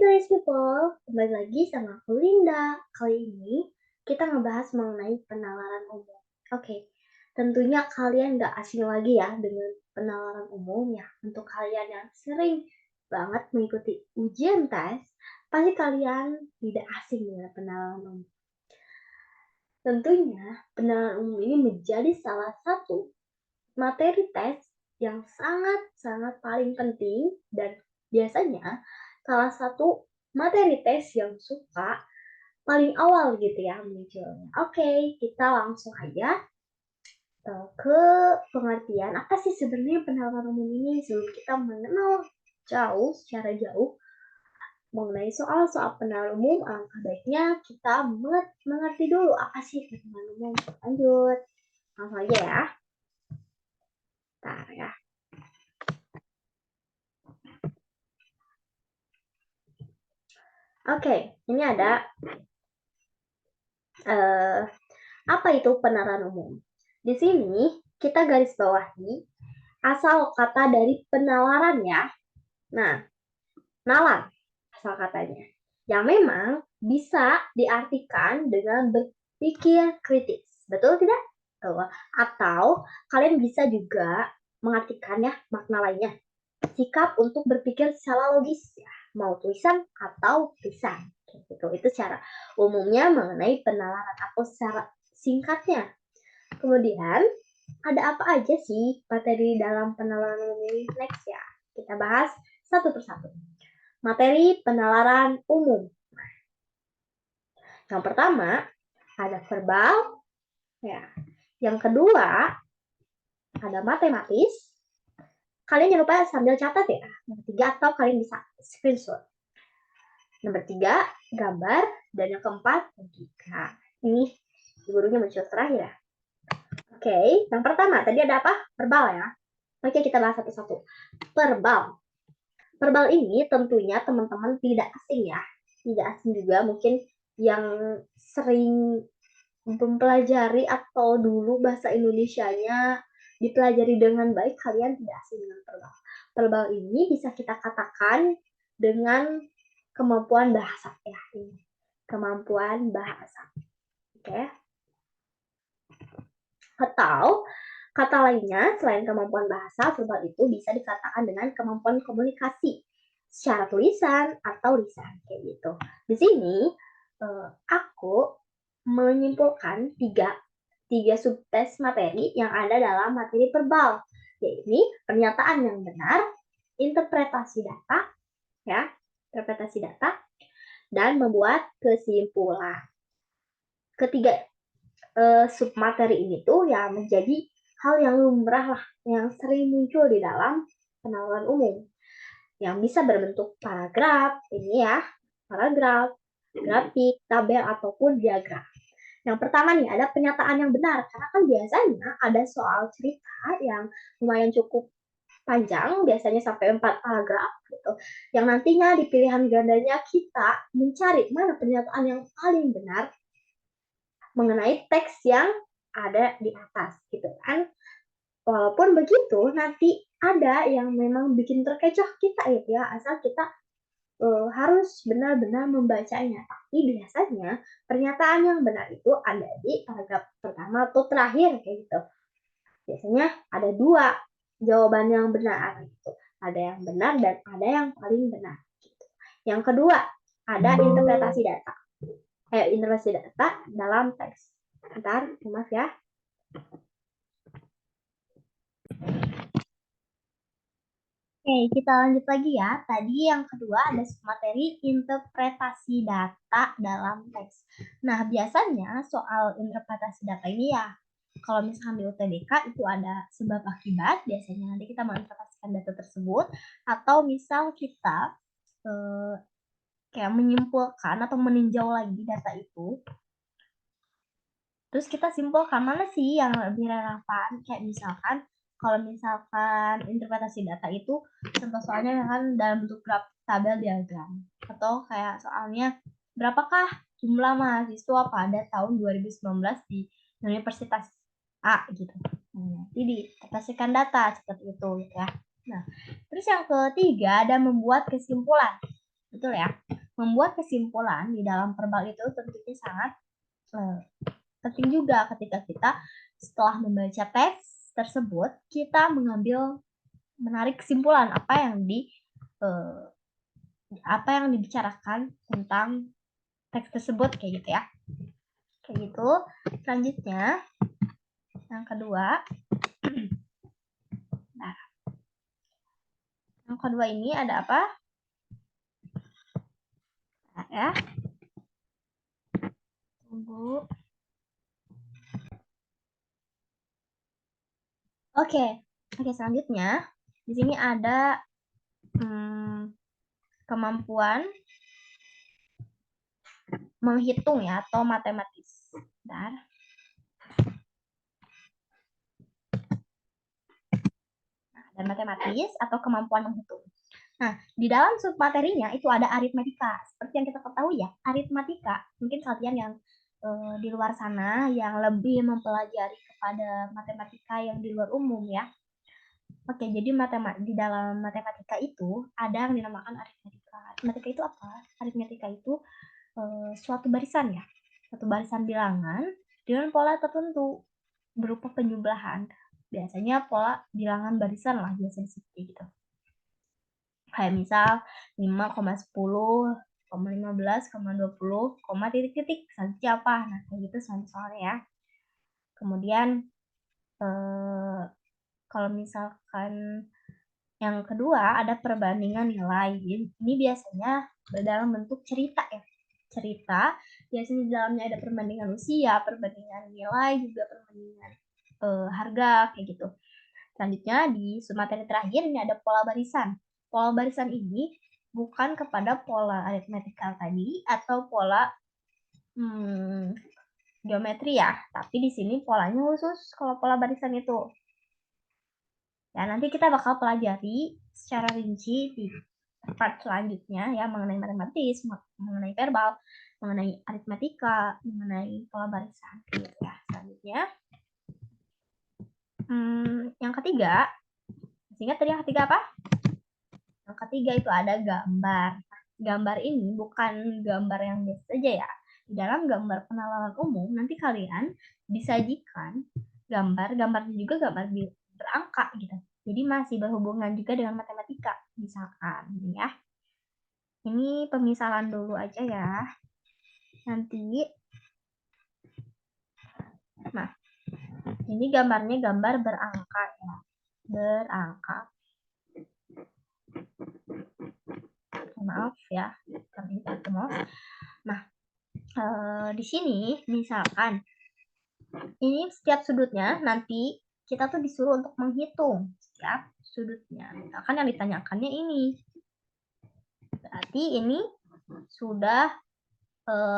guys people, kembali lagi sama aku Linda. Kali ini kita ngebahas mengenai penalaran umum. Oke, tentunya kalian gak asing lagi ya dengan penalaran umum ya. Untuk kalian yang sering banget mengikuti ujian tes, pasti kalian tidak asing dengan penalaran umum. Tentunya penalaran umum ini menjadi salah satu materi tes yang sangat paling penting dan biasanya salah satu materi tes yang suka paling awal gitu ya munculnya. Oke, kita langsung aja ke pengertian apa sih sebenarnya penalaran umum ini sebelum kita mengenal secara jauh mengenai soal-soal penalaran umum. Alangkah baiknya kita mengerti dulu apa sih penalaran umum. Lanjut, langsung aja ya. Bentar ya. Oke, ini ada apa itu penalaran umum. Di sini kita garis bawahi asal kata dari penalaran ya. Nah, nalar asal katanya. Yang memang bisa diartikan dengan berpikir kritis. Betul tidak? Atau kalian bisa juga mengartikan ya makna lainnya. Sikap untuk berpikir secara logis ya, mau tulisan atau tulisan. Gitu. Itu secara umumnya mengenai penalaran atau secara singkatnya. Kemudian ada apa aja sih materi dalam penalaran umum ini? Next ya, kita bahas satu persatu. Materi penalaran umum. Yang pertama ada verbal, ya. Yang kedua ada matematis. Kalian jangan lupa sambil catat ya. Yang ketiga atau kalian bisa screenshot. Nomor 3, gambar. Dan yang keempat, logika. Ini gurunya muncul terakhir ya. Oke, yang pertama tadi ada apa? Verbal ya. Oke, kita bahas satu-satu. Verbal. Verbal ini tentunya teman-teman tidak asing ya. Tidak asing juga mungkin yang sering mempelajari atau dulu bahasa Indonesianya dipelajari dengan baik, kalian tidak asing dengan verbal. Verbal ini bisa kita katakan dengan kemampuan bahasa ya. Ini kemampuan bahasa. Oke. Atau kata lainnya selain kemampuan bahasa, verbal itu bisa dikatakan dengan kemampuan komunikasi secara tulisan atau lisan kayak gitu. Di sini aku menyimpulkan tiga subtes materi yang ada dalam materi verbal, yaitu pernyataan yang benar, interpretasi data, ya, interpretasi data, dan membuat kesimpulan. Ketiga submateri ini tuh ya menjadi hal yang lumrah lah, yang sering muncul di dalam penalaran umum, yang bisa berbentuk paragraf, ini ya, paragraf, grafik, tabel, ataupun diagram. Yang pertama nih, ada pernyataan yang benar. Karena kan biasanya ada soal cerita yang lumayan cukup panjang, biasanya sampai 4 paragraf gitu. Yang nantinya di pilihan gandanya kita mencari mana pernyataan yang paling benar mengenai teks yang ada di atas gitu kan. Walaupun begitu, nanti ada yang memang bikin terkecoh kita gitu ya, asal kita harus benar-benar membacanya. Tapi biasanya pernyataan yang benar itu ada di paragraf pertama atau terakhir kayak gitu. Biasanya ada 2 jawaban yang benar gitu. Ada yang benar dan ada yang paling benar gitu. Yang kedua, ada interpretasi data. Interpretasi data dalam teks. Bentar, maaf ya. Oke, kita lanjut lagi ya. Tadi yang kedua ada materi interpretasi data dalam teks. Nah, biasanya soal interpretasi data ini ya, kalau misalkan di UTBK itu ada sebab akibat, biasanya nanti kita menginterpretasikan data tersebut, atau misal kita kayak menyimpulkan atau meninjau lagi data itu, terus kita simpulkan mana sih yang lebih relevan, kayak misalkan kalau misalkan interpretasi data itu contoh soalnya kan dalam bentuk graf, tabel, diagram, atau kayak soalnya berapakah jumlah mahasiswa pada tahun 2019 di Universitas A gitu. Nanti diinterpretasikan data seperti itu ya. Nah, terus yang ketiga ada membuat kesimpulan. Betul ya. Membuat kesimpulan di dalam verbal itu tentunya sangat penting juga ketika kita setelah membaca teks tersebut, kita menarik kesimpulan apa yang dibicarakan tentang teks tersebut kayak gitu ya. Kayak gitu. Selanjutnya yang kedua. Nah, yang kedua ini ada apa? Nah, ya. Tunggu. Oke, selanjutnya di sini ada kemampuan menghitung ya atau matematis. Bentar. Nah, dan matematis atau kemampuan menghitung. Nah, di dalam submaterinya itu ada aritmatika. Seperti yang kita ketahui ya, aritmatika mungkin kalian yang di luar sana yang lebih mempelajari kepada matematika yang di luar umum ya. Oke, jadi di dalam matematika itu ada yang dinamakan aritmatika. Aritmatika itu apa? Aritmatika itu suatu barisan ya, suatu barisan bilangan dengan pola tertentu berupa penjumlahan. Biasanya pola bilangan barisan lah biasanya seperti gitu. Kayak misal 5,10, 15, 20, titik-titik selanjutnya apa. Nah, kayak gitu soalnya ya. Kemudian kalau misalkan yang kedua ada perbandingan nilai. Ini biasanya dalam bentuk cerita ya. Cerita, biasanya di dalamnya ada perbandingan usia, perbandingan nilai, juga perbandingan harga kayak gitu. Selanjutnya di materi terakhir ini ada pola barisan. Pola barisan ini bukan kepada pola aritmetikal tadi atau pola geometri ya, tapi di sini polanya khusus kalau pola barisan itu. Ya, nanti kita bakal pelajari secara rinci di part selanjutnya ya mengenai matematis, mengenai verbal, mengenai aritmetika, mengenai pola barisan. Ya, selanjutnya. Yang ketiga, ingat tadi yang ketiga apa? Yang ketiga itu ada gambar. Gambar ini bukan gambar yang biasa saja ya. Di dalam gambar penalaran umum nanti kalian disajikan gambarnya juga gambar berangka gitu. Jadi masih berhubungan juga dengan matematika misalkan ya. Ini pemisalan dulu aja ya. Nanti nah, ini gambarnya gambar berangka ya. Berangka. Maaf ya, kami Nah, di sini misalkan ini setiap sudutnya nanti kita tuh disuruh untuk menghitung setiap sudutnya. Misalkan yang ditanyakannya ini. Berarti ini sudah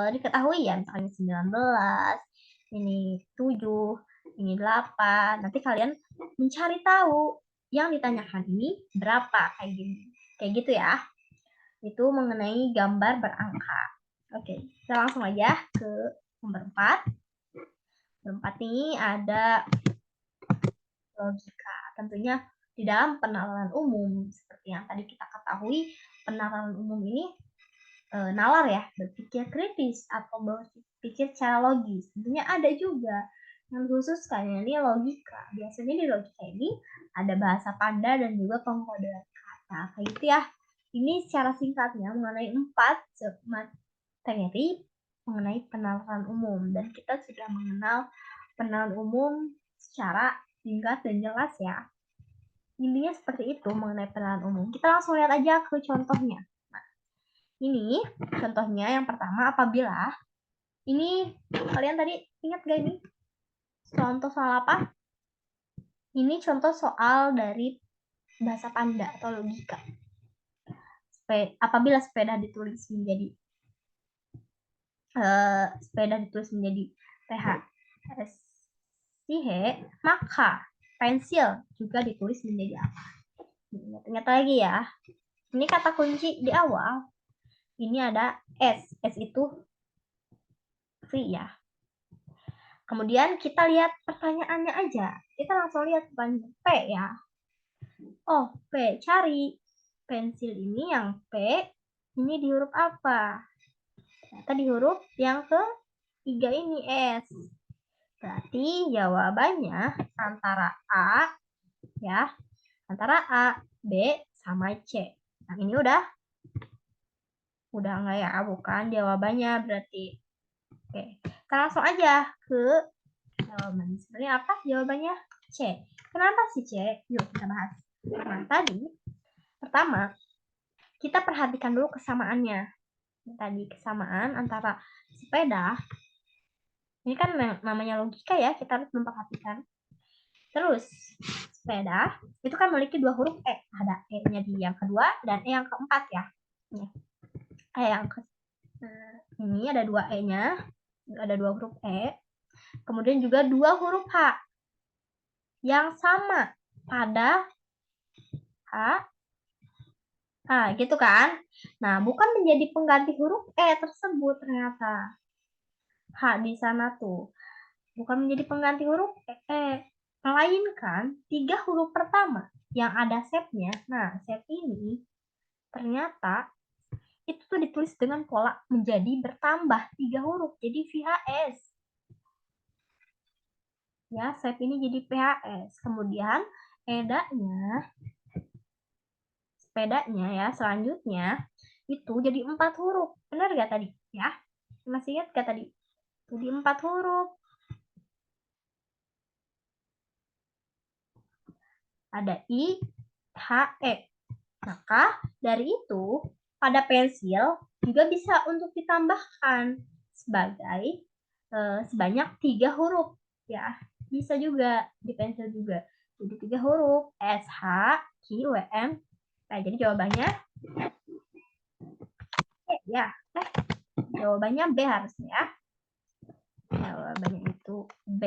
diketahui ya, misalnya 19, ini 7, ini 8. Nanti kalian mencari tahu yang ditanyakan ini berapa kayak gini. Kayak gitu ya. Itu mengenai gambar berangka. Oke, kita langsung aja ke nomor 4. Nomor 4 ini ada logika. Tentunya di dalam penalaran umum seperti yang tadi kita ketahui, penalaran umum ini nalar ya, berpikir kritis atau berpikir secara logis. Tentunya ada juga yang khusus kayaknya ini logika. Biasanya di logika ini ada bahasa tanda dan juga pengkodean kata. Kayak gitu ya. Ini secara singkatnya mengenai 4 materi mengenai penalaran umum, dan kita sudah mengenal penalaran umum secara singkat dan jelas ya. Intinya seperti itu mengenai penalaran umum. Kita langsung lihat aja ke contohnya. Nah, ini contohnya yang pertama, apabila ini kalian tadi ingat gak ini contoh soal apa? Ini contoh soal dari bahasa tanda atau logika. Apabila sepeda ditulis menjadi PHSIH, maka pensil juga ditulis menjadi apa? Ingat lagi ya. Ini kata kunci di awal. Ini ada S. S itu free ya. Kemudian kita lihat pertanyaannya aja. Kita langsung lihat pertanyaan P ya. Oh, P. Cari pensil ini yang P Ini di huruf apa? Ternyata di huruf yang ketiga ini, S. Berarti jawabannya antara A, ya, antara A, B, sama C. Nah, ini udah enggak ya? Bukan jawabannya berarti. Oke, kita langsung aja ke jawaban. Sebenarnya apa jawabannya? C. Kenapa sih C? Yuk kita bahas. Nah, tadi pertama kita perhatikan dulu kesamaannya. Tadi kesamaan antara sepeda, ini kan namanya logika ya, kita harus memperhatikan. Terus sepeda itu kan memiliki dua huruf E, ada E-nya di yang kedua dan E yang keempat ya. Ini ada dua E-nya, ada dua huruf E, kemudian juga dua huruf H yang sama pada H. Nah, gitu kan? Nah, bukan menjadi pengganti huruf E tersebut ternyata. H di sana tuh. Bukan menjadi pengganti huruf E. Melainkan tiga huruf pertama yang ada shape-nya. Nah, shape ini ternyata itu tuh ditulis dengan pola menjadi bertambah tiga huruf. Jadi VHS. Ya, shape ini jadi PHS. Kemudian edanya, sepedanya ya, selanjutnya itu jadi 4 huruf. Benar gak tadi? Ya, masih ingat gak tadi? Jadi 4 huruf. Ada I, H, E. Maka dari itu, pada pensil juga bisa untuk ditambahkan sebagai sebanyak 3 huruf. Ya, bisa juga di pensil juga. Jadi 3 huruf, S, H, Q, W, M. Nah, jadi jawabannya ya. Jawabannya B harusnya ya. Jawabannya itu B.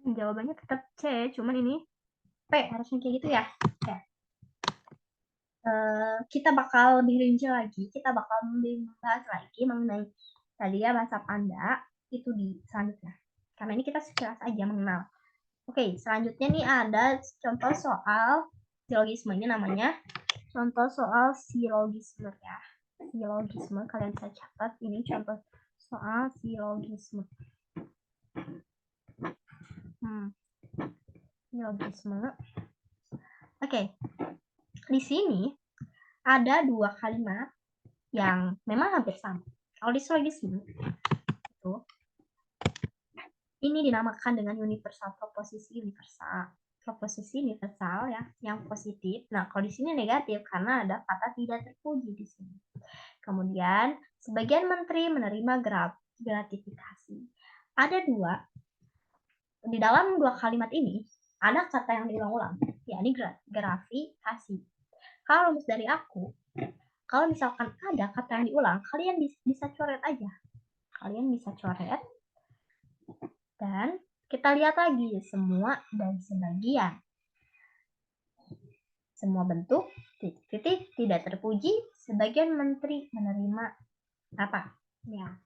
Jawabannya tetap C, cuman ini P harusnya kayak gitu ya. Ya. Kita bakal lebih rinci lagi, kita bakal membahas lagi mengenai tadi ya bahasa Panda itu di selanjutnya. Karena ini kita sekilas aja mengenal. Oke, selanjutnya nih ada contoh soal silogisme, ini namanya contoh soal silogisme ya. Silogisme, kalian bisa catat ini contoh soal silogisme. Silogisme. Oke. Di sini ada dua kalimat yang memang hampir sama. Kalau di silogisme itu ini dinamakan dengan universal proposisi universal. Proposisi universal ya, yang positif. Nah, kalau di sini negatif karena ada kata tidak terpuji di sini. Kemudian, sebagian menteri menerima gratifikasi. Ada dua, di dalam dua kalimat ini, ada kata yang diulang-ulang, yakni gratifikasi. Kalau dari aku, kalau misalkan ada kata yang diulang, kalian bisa coret aja. Kalian bisa coret, dan kita lihat lagi semua dan sebagian. Semua bentuk, titik-titik, tidak terpuji, sebagian menteri menerima apa? Ya.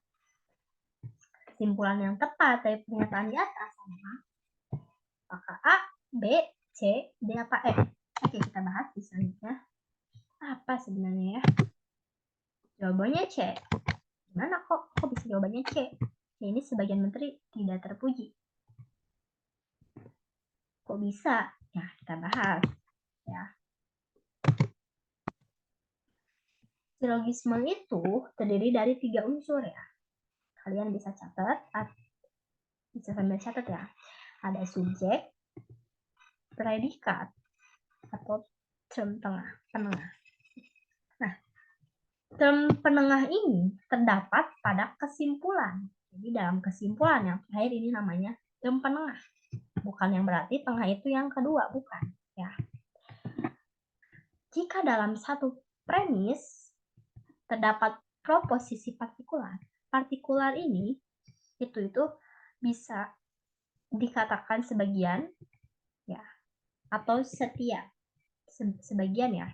Kesimpulan yang tepat dari pernyataan di atas adalah apakah A, B, C, D, apa E? Oke, kita bahas di selanjutnya. Apa sebenarnya ya? Jawabannya C. Gimana kok bisa jawabannya C? Ini sebagian menteri tidak terpuji. Kok bisa? Ya, kita bahas. Ya. Silogisme itu terdiri dari 3 unsur ya. Kalian bisa catat, bisa sambil catat ya. Ada subjek, predikat, atau term penengah. Nah, term penengah ini terdapat pada kesimpulan. Jadi dalam kesimpulan yang terakhir ini namanya term penengah. Bukan yang berarti tengah itu yang kedua, bukan. Ya. Jika dalam satu premis terdapat proposisi partikular, partikular ini itu bisa dikatakan sebagian ya atau setiap sebagian ya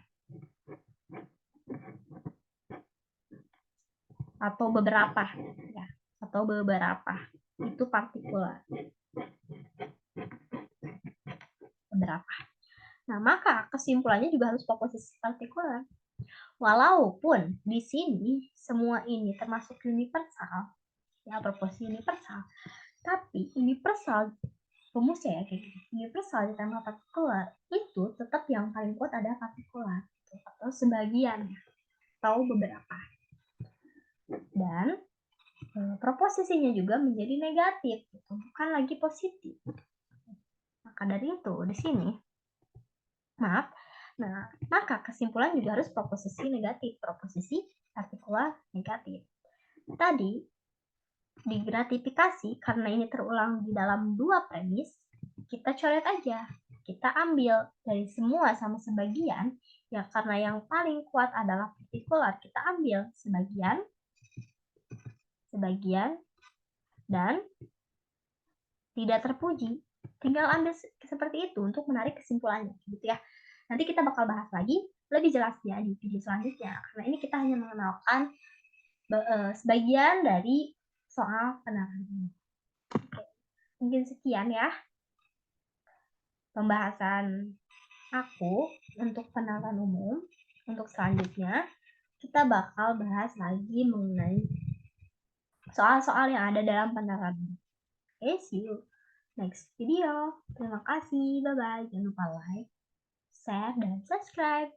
atau beberapa ya atau beberapa itu partikular beberapa. Nah, maka kesimpulannya juga harus proposisi partikular. Walaupun di sini semua ini termasuk universal, ya proposisi universal, tapi universal rumusnya ya kayak gitu. Universal ditambah partikular itu tetap yang paling kuat adalah partikular atau sebagian atau beberapa. Dan proposisinya juga menjadi negatif, gitu. Bukan lagi positif. Maka dari itu di sini, maka kesimpulan juga harus proposisi negatif, proposisi partikular negatif. Tadi di gratifikasi karena ini terulang di dalam dua premis, kita coret aja. Kita ambil dari semua sama sebagian, ya karena yang paling kuat adalah partikular, kita ambil sebagian, dan tidak terpuji. Tinggal ambil seperti itu untuk menarik kesimpulannya, gitu ya. Nanti kita bakal bahas lagi lebih jelas ya di video selanjutnya. Karena ini kita hanya mengenalkan sebagian dari soal penerapan ini. Mungkin sekian ya pembahasan aku untuk penerapan umum. Untuk selanjutnya kita bakal bahas lagi mengenai soal-soal yang ada dalam penerapan. Okay, see you next video. Terima kasih, bye-bye. Jangan lupa like, share, dan subscribe.